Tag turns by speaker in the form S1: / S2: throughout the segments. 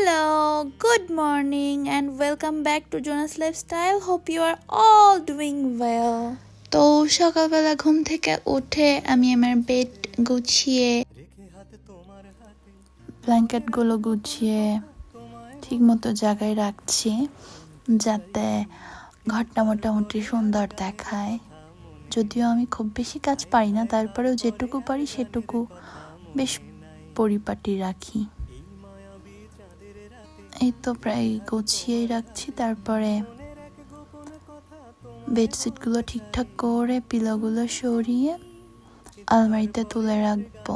S1: Hello, good morning, and welcome back to Jonas Lifestyle. Hope you are all doing well. তো সকালবেলা ঘুম থেকে উঠে আমি আমার বেড গুছিয়ে ব্ল্যাঙ্কেটগুলো গুছিয়ে ঠিকমতো জায়গায় রাখছি যাতে ঘরটা মোটামুটি সুন্দর দেখায়। যদিও আমি খুব বেশি কাজ পারি না, তারপরেও যেটুকু পারি সেটুকু বেশ পরিপাটি রাখি। এই তো প্রায় গুছিয়েই রাখছি। তারপরে বেডশিটগুলো ঠিকঠাক করে পিলোগুলো সরিয়ে আলমারিতে তুলে রাখবো।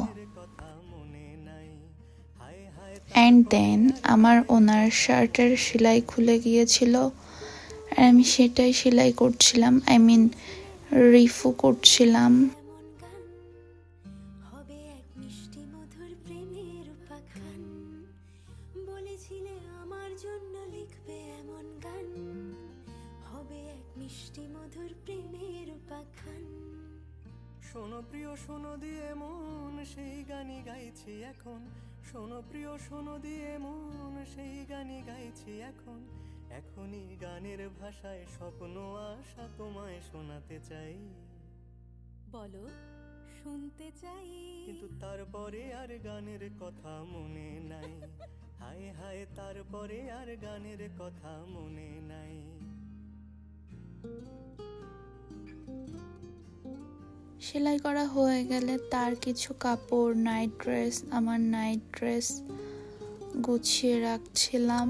S1: অ্যান্ড দেন আমার ওনার শার্টের সেলাই খুলে গিয়েছিল আর আমি সেটাই সেলাই করছিলাম, রিফু করছিলাম।
S2: শোনো প্রিয় শোনো দিয়ে মন সেই গানই গাইছি এখন, শোনো প্রিয় শোনো দিয়ে মন সেই গানই গাইছি এখন, এখনই গানের ভাষায় স্বপ্ন আশা তোমায় শোনাতে চাই।
S3: বলো শুনতে চাই,
S2: কিন্তু তারপরে আর গানের কথা মনে নাই, হায় হায় তারপরে আর গানের কথা মনে নাই।
S1: সেলাই করা হয়ে গেলে তার কিছু কাপড়, আমার নাইট ড্রেস গুছিয়ে রাখছিলাম।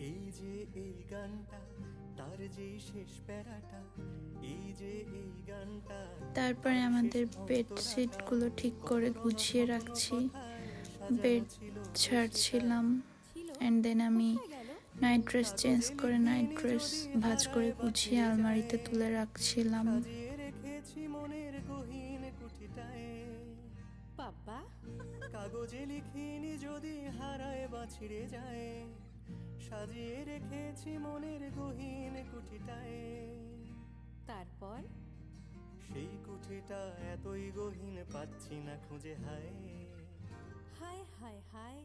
S2: এই যে এই গানটা তার যে শেষ প্যারাটা, এই যে এই গানটা।
S1: তারপরে আমাদের বেডশিটগুলো ঠিক করে গুছিয়ে রাখছি, বেড ছাড়ছিলাম। অ্যান্ড দেন আমি নাইট ড্রেস চেঞ্জ করে নাইট ড্রেস ভাঁজ করে গুছিয়ে আলমারিতে তুলে রাখছিলাম।
S2: মনের গহীন কুঠিটায়
S3: বাবা
S2: কাগজে লিখিনি যদি হারায় বা ছিঁড়ে যায়, সাজিয়ে রেখেছি মনের গহীন কুঠিটায়।
S3: তারপর
S2: সেই কুঠিটা এতই গহীন পাচ্ছি না খুঁজে, হায়
S3: হায় হায় হায়,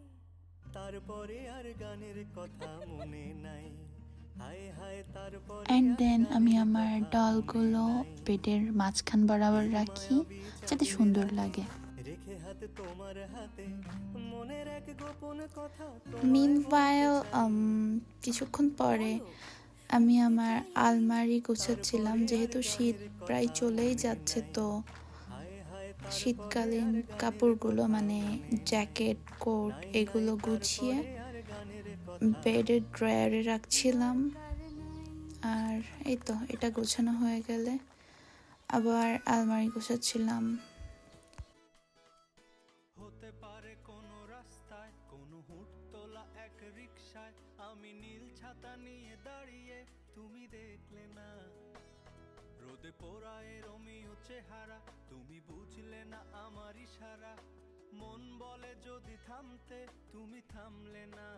S2: তারপরে আর গানের কথা মনে নাই, হায় হায় তারপরে।
S1: অ্যান্ড দেন আমি আমার ডলগুলো বেডের মাঝখান বরাবর রাখি যাতে সুন্দর লাগে।
S2: রেখে হাত তোমার হাতে মনের এক গোপন কথা।
S1: মিনওয়াইল কিছুক্ষণ পরে আমি আমার আলমারি গুছাচ্ছিলাম, যেহেতু শীত প্রায় চলেই যাচ্ছে, তো শীতকালীন কাপড়গুলো জ্যাকেট, কোট এগুলো গুছিয়ে বেডের ড্রয়ারে রাখছিলাম। আর এই তো এটা গোছানো হয়ে গেলে আবার আলমারি গোছাচ্ছিলাম।
S2: হতে পারে কোনো রাস্তায়, কোনো হুটতোলা এক রিকশায়, আমি নীল ছাতা নিয়ে দাঁড়িয়ে তুমি দেখলে না, রোদে পোড়ায় রোমিও চেহারা, তুমি বুঝলে না আমার ইশারা, মন বলে যদি থামতে তুমি থামলে না।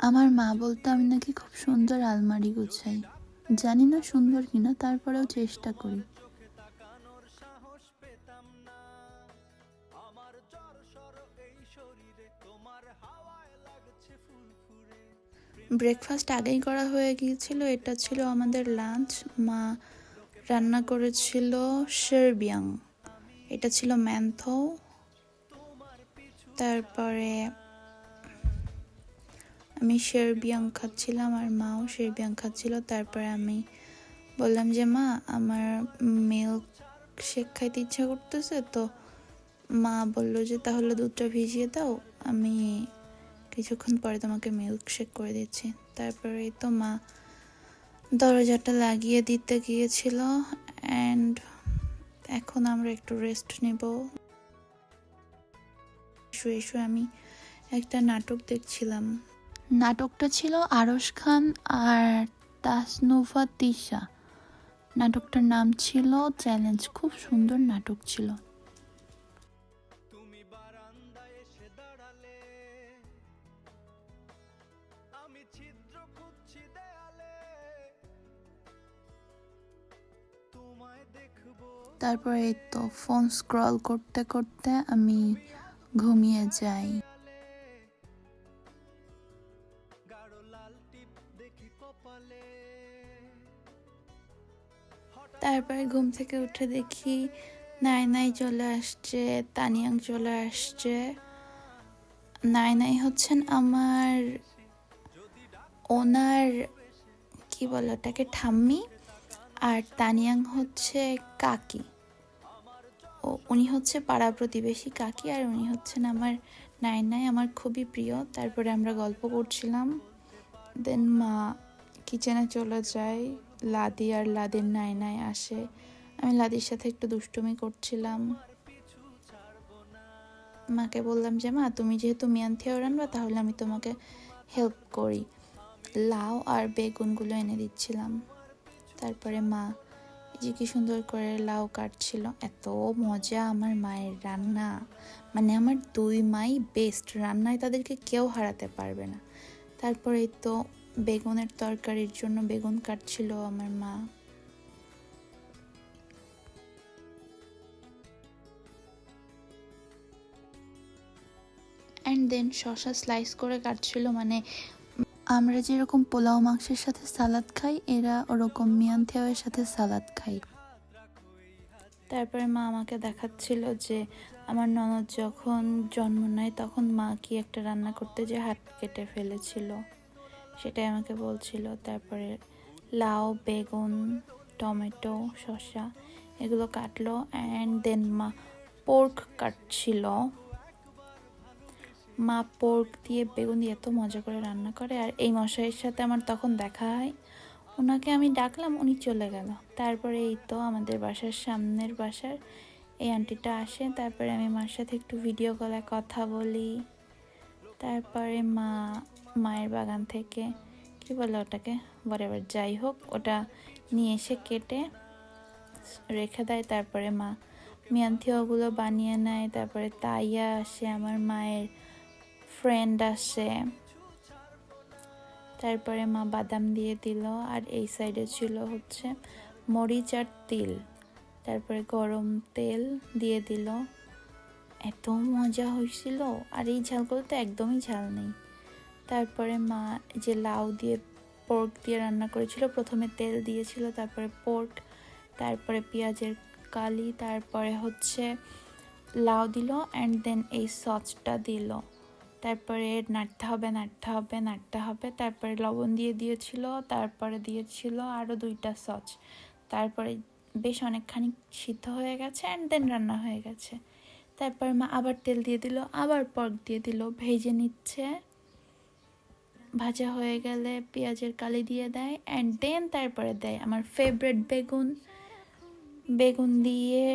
S1: আমার মা বলতো আমি নাকি খুব সুন্দর আলমারি গুছাই। জানি না সুন্দর কিনা, তারপরেও চেষ্টা করি।
S2: তাকানোর সাহস পেতাম না, আমার জ্বর সর এই শরীরে তোমার হাওয়ায় লাগছে ফুরফুরে।
S1: ব্রেকফাস্ট আগেই করা হয়ে গিয়েছিল, এটা ছিল আমাদের লাঞ্চ। মা রান্না করেছিল সেরবিয়াং, এটা ছিল ম্যান্থো। তারপরে আমি সেরবিয়াং খাচ্ছিলাম আর মাও সেরবিয়াং খাচ্ছিল। তারপরে আমি বললাম যে মা আমার মিল্ক শেক খাইতে ইচ্ছা করতেছে, তো মা বলল যে তাহলে দুধটা ভিজিয়ে দাও, আমি কিছুক্ষণ পরে তোমাকে মিল্ক শেক করে দিচ্ছি। তারপরে তো মা দরজাটা লাগিয়ে দিতে গিয়েছিল। অ্যান্ড এখন আমরা একটু রেস্ট নেব। শুয়ে শুয়ে আমি একটা নাটক দেখছিলাম। নাটকটা ছিল আরশ খান আর তাসনুভা তিশা। নাটকটার নাম ছিল চ্যালেঞ্জ। খুব সুন্দর নাটক ছিল।
S2: তুমি বারান্দায় এসে দাঁড়ালে, আমি ছিদ্র খুঁজছি দেয়ালে, তোমায় দেখবো
S1: তারপরে এই তো ফোন স্ক্রল করতে করতে আমি ঘুমিয়ে যাই।
S2: গাঢ় লাল টিপ দেখি কপালে।
S1: তারপরে ঘুম থেকে উঠে দেখি নাই নাই চলে আসছে, তানিয়াং চলে আসছে। নাই নাই হচ্ছেন আমার ওনার কি বলে ওটাকে ঠাম্মি, আর তানিয়াং হচ্ছে কাকি। উনি হচ্ছে পাড়া প্রতিবেশী কাকি, আর উনি হচ্ছেন আমার নাই নাই, আমার খুবই প্রিয়। তারপরে আমরা গল্প করছিলাম, দেন মা কিচেনে চলে যায়, লাদি আর লাদির নাই নাই আসে। আমি লাদির সাথে একটু দুষ্টুমি করছিলাম। মাকে বললাম যে মা তুমি যেহেতু মিয়ান থিয়াও রান্না, তাহলে আমি তোমাকে হেল্প করি। লাউ আর বেগুনগুলো এনে দিচ্ছিলাম। তারপরে মা এই যে কি সুন্দর করে লাউ কাটছিল, এত মজা আমার মায়ের রান্না। মানে আমার দুই মাই বেস্ট রান্নায়, তাদেরকে কেউ হারাতে পারবে না। তারপরে তো বেগুনের তরকারির জন্য বেগুন কাটছিল আমার মা। অ্যান্ড দেন শসা স্লাইস করে কাটছিল, মানে আমরা যেরকম পোলাও মাংসের সাথে সালাদ খাই, এরা ওরকম মিয়ান থিয়াওয়ের সাথে সালাদ খাই। তারপরে মা আমাকে দেখাচ্ছিল যে আমার ননদ যখন জন্ম নেয় তখন মা কি একটা রান্না করতে যে হাত কেটে ফেলেছিল, সেটাই আমাকে বলছিল। তারপরে লাউ, বেগুন, টমেটো, শসা এগুলো কাটলো, অ্যান্ড দেন মা পোর্ক কাটছিল। মা পোর্ক দিয়ে বেগুন দিয়ে এত মজা করে রান্না করে। আর এই মশাইয়ের সাথে আমার তখন দেখা হয়, ওনাকে আমি ডাকলাম, উনি চলে গেল। তারপরে এই তো আমাদের বাসার সামনের বাসার এই আন্টিটা আসে। তারপরে আমি মার সাথে একটু ভিডিও কলে কথা বলি। তারপরে মায়ের বাগান থেকে কি বলে ওটাকে, বরাবর যাই হোক, ওটা নিয়ে এসে কেটে রেখে দেয়। তারপরে মা মিয়ানথিওগুলো বানিয়ে নেয়। তারপরে তাইয়া আসে, আমার মায়ের ফ্রেন্ড আসে। তারপরে মা বাদাম দিয়ে দিল, আর এই সাইডে ছিল হচ্ছে মরিচ আর তিল। তারপরে গরম তেল দিয়ে দিল, এত মজা হয়েছিল। আর এই ঝালগুলো তো একদমই ঝাল নেই। তারপরে মা যে লাউ দিয়ে পোর্ক দিয়ে রান্না করেছিল, প্রথমে তেল দিয়েছিল, তারপরে পোর্ক, তারপরে পেঁয়াজের কালি, তারপরে হচ্ছে লাউ দিল, অ্যান্ড দেন এই সসটা দিল। তারপরে নাড়তে হবে। তারপরে লবণ দিয়ে দিয়েছিল, তারপরে দিয়েছিল আরও 2টা সস। তারপরে বেশ অনেকখানি সিদ্ধ হয়ে গেছে, অ্যান্ড দেন রান্না হয়ে গেছে। তারপরে মা আবার তেল দিয়ে দিল, আবার পর্ক দিয়ে দিল, ভেজে নিচ্ছে। ভাজা হয়ে গেলে পেঁয়াজের কালি দিয়ে দেয়, অ্যান্ড দেন তারপরে দেয় আমার ফেভারিট বেগুন দিয়ে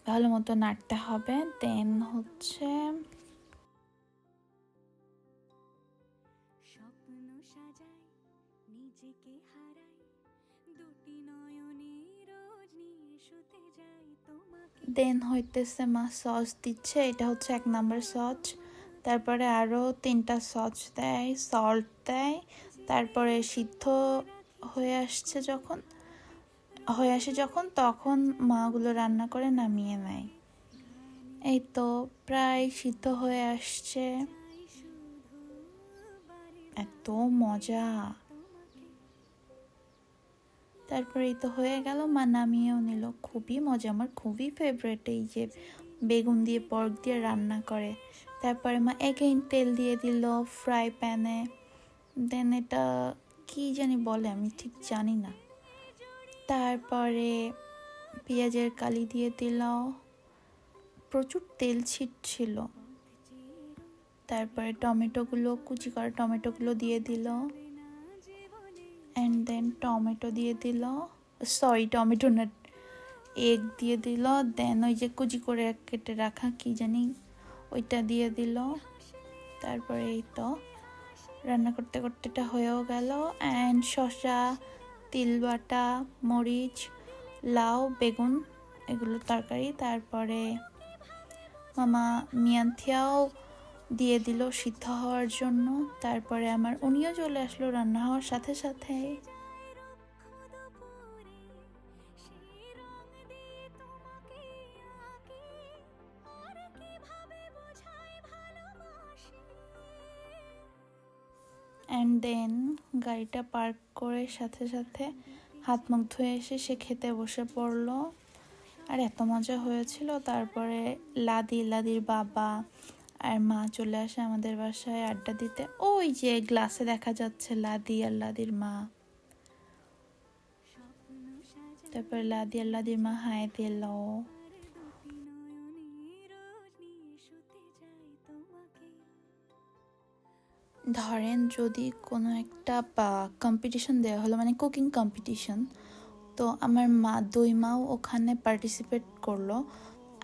S1: ভালো মতো নাড়তে হবে। দেন হচ্ছে
S3: স্বপ্ন সাজাই নিজেকে হারাই দুটি নয়নে রোজ নিয়ে শুতে যাই তোমাকে।
S1: দেন হইতেছে মা সস দিচ্ছে, এটা হচ্ছে 1 নাম্বার সস। তারপরে আরও 3টা সস দেয়, সল্ট দেয়। তারপরে সিদ্ধ হয়ে আসে যখন তখন মাগুলো রান্না করে নামিয়ে নেয়। এই তো প্রায় সিদ্ধ হয়ে আসছে, এত মজা। তারপরে এই তো হয়ে গেল, মা নামিয়েও নিল। খুবই মজা, আমার খুবই ফেভারিট এই যে বেগুন দিয়ে পর্ক দিয়ে রান্না করে। তারপরে মা এগেইন তেল দিয়ে দিল ফ্রাই প্যানে। দেন এটা কি জানি বলে, আমি ঠিক জানি না। তারপরে পেঁয়াজের কালি দিয়ে দিল, প্রচুর তেল ছিটছিল। তারপরে কুচি করা টমেটোগুলো দিয়ে দিল, অ্যান্ড দেন টমেটো না, এগ দিয়ে দিল। দেন ওই যে কুচি করে কেটে রাখা কি জানি ওইটা দিয়ে দিল। তারপরে এই তো রান্না করতে করতে এটা হয়েও গেল, অ্যান্ড শসা, তিল বাটা, মরিচ, লাউ, বেগুন এগুলো তরকারি। তারপরে মামা মিয়ানথিয়াও দিয়ে দিল সিদ্ধ হওয়ার জন্য। তারপরে উনিও চলে আসলো রান্না হওয়ার সাথে সাথে। অ্যান্ড দেন গাড়িটা পার্ক করে সাথে সাথে হাত মুখ ধুয়ে এসে সে খেতে বসে পড়লো। আর এত মজা হয়েছিল। তারপরে লাদির বাবা আর মা চলে আসে আমাদের বাসায় আড্ডা দিতে। ওই যে গ্লাসে দেখা যাচ্ছে লাদি আর লাদির মা।
S3: স্বপ্ন সাজাই
S1: তারপরে লাদি আর লাদির মা হাই দিল।
S3: দুটি নয়নে রোজ নিয়ে শুতে যাই তোমাকে।
S1: ধরেন যদি কোনো একটা কম্পিটিশন দেওয়া হলো, মানে কুকিং কম্পিটিশন, তো আমার মা দুই মাও ওখানে পার্টিসিপেট করলো,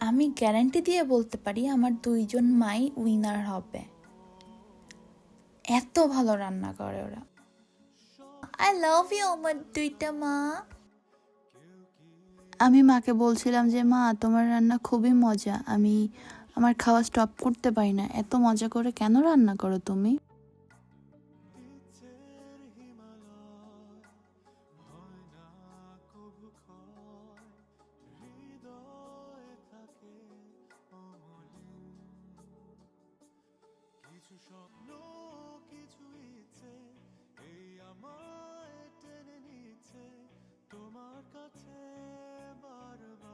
S1: আমি গ্যারান্টি দিয়ে বলতে পারি আমার দুইজন মাই উইনার হবে। এত ভালো রান্না করে ওরা। আই লাভ ইউ আমার দুইটা মা। আমি মাকে বলছিলাম যে মা তোমার রান্না খুবই মজা, আমি আমার খাওয়া স্টপ করতে পারি না, এত মজা করে কেন রান্না করো তুমি?
S2: কিছু স্বপ্ন কিছু ইচ্ছে এই আমায় টেনে নিচ্ছে তোমার কাছে বারবার।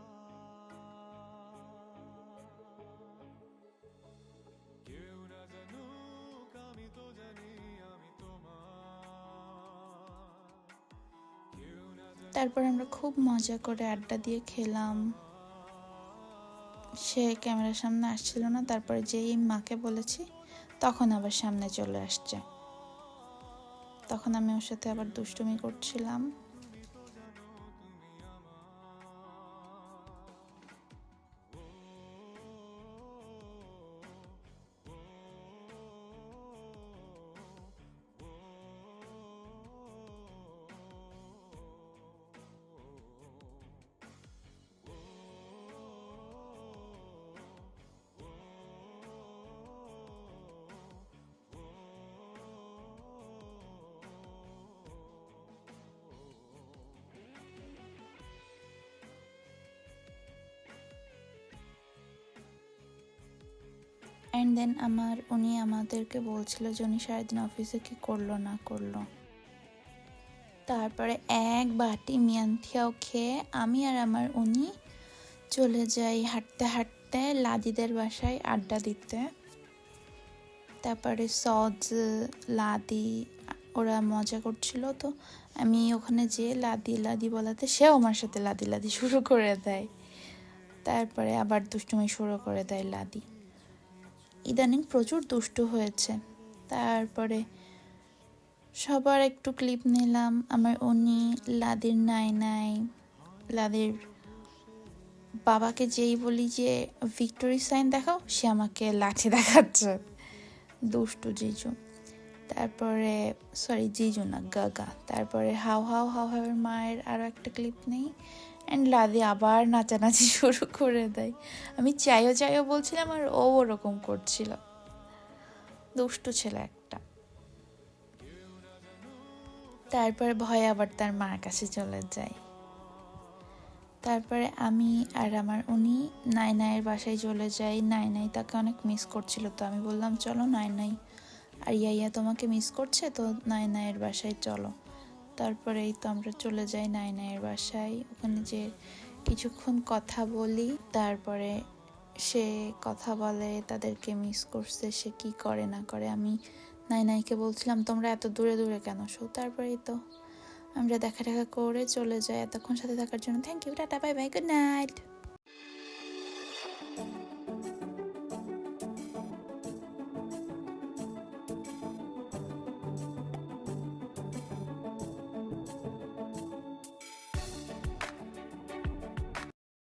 S2: কেউ না জানুক আমি তো জানি আমি তোমার। কেউ না
S1: তারপর আমরা খুব মজা করে আড্ডা দিয়ে খেলাম। সে ক্যামেরার সামনে আসছিল না, তারপরে যেই মাকে বলেছি তখন আবার সামনে চলে আসছে। তখন আমি ওর সাথে আবার দুষ্টুমি করছিলাম। অ্যান্ড দেন উনি আমাদেরকে বলছিল যে উনি সারাদিন অফিসে কি করলো না করলো। তারপরে এক বাটি মিয়ান্থিয়াও খেয়ে আমি আর উনি চলে যাই হাঁটতে হাঁটতে লাদিদের বাসায় আড্ডা দিতে। তারপরে সজ লাদি ওরা মজা করছিল, তো আমি ওখানে যেয়ে লাদি বলাতে সেও আমার সাথে লাদি শুরু করে দেয়। তারপরে আবার দুষ্টুমি শুরু করে দেয় লাদি। ইদানিং প্রচুর দুষ্টু হয়েছে। তারপরে সবার একটু ক্লিপ নিলাম। আমার উনি লাদির নাই লাদির বাবাকে যেই বলি যে ভিক্টোরি সাইন দেখাও, সে আমাকে লাঠি দেখাচ্ছে, দুষ্টু জিজু। তারপরে সরি জিজু না, গাগা। তারপরে হাওয়ার মায়ের আরও একটা ক্লিপ নেই। অ্যান্ড লাদি আবার নাচানাচি শুরু করে দেয়। আমি চাইও বলছিলাম আর ও ওরকম করছিল। দুষ্টু ছেলে একটা। তারপরে ভয়ে আবার তার মার কাছে চলে যায়। তারপরে আমি আর উনি নাইনাইয়ের বাসায় চলে যাই। নাইনাই তাকে অনেক মিস করছিল, তো আমি বললাম চলো নাইনাই আর ইয়া তোমাকে মিস করছে, তো নাইনাইয়ের বাসায় চলো। তারপরে এই তো আমরা চলে যাই নাইনাইয়ের বাসায়। ওখানে যে কিছুক্ষণ কথা বলি। তারপরে সে কথা বলে তাদেরকে মিস করছে, সে কি করে না করে। আমি নাইনাইকে বলছিলাম তোমরা এত দূরে দূরে কেন শো। তারপরেই তো আমরা দেখা করে চলে যাই। এতক্ষণ সাথে থাকার জন্য thank you, tata, bye bye, good night.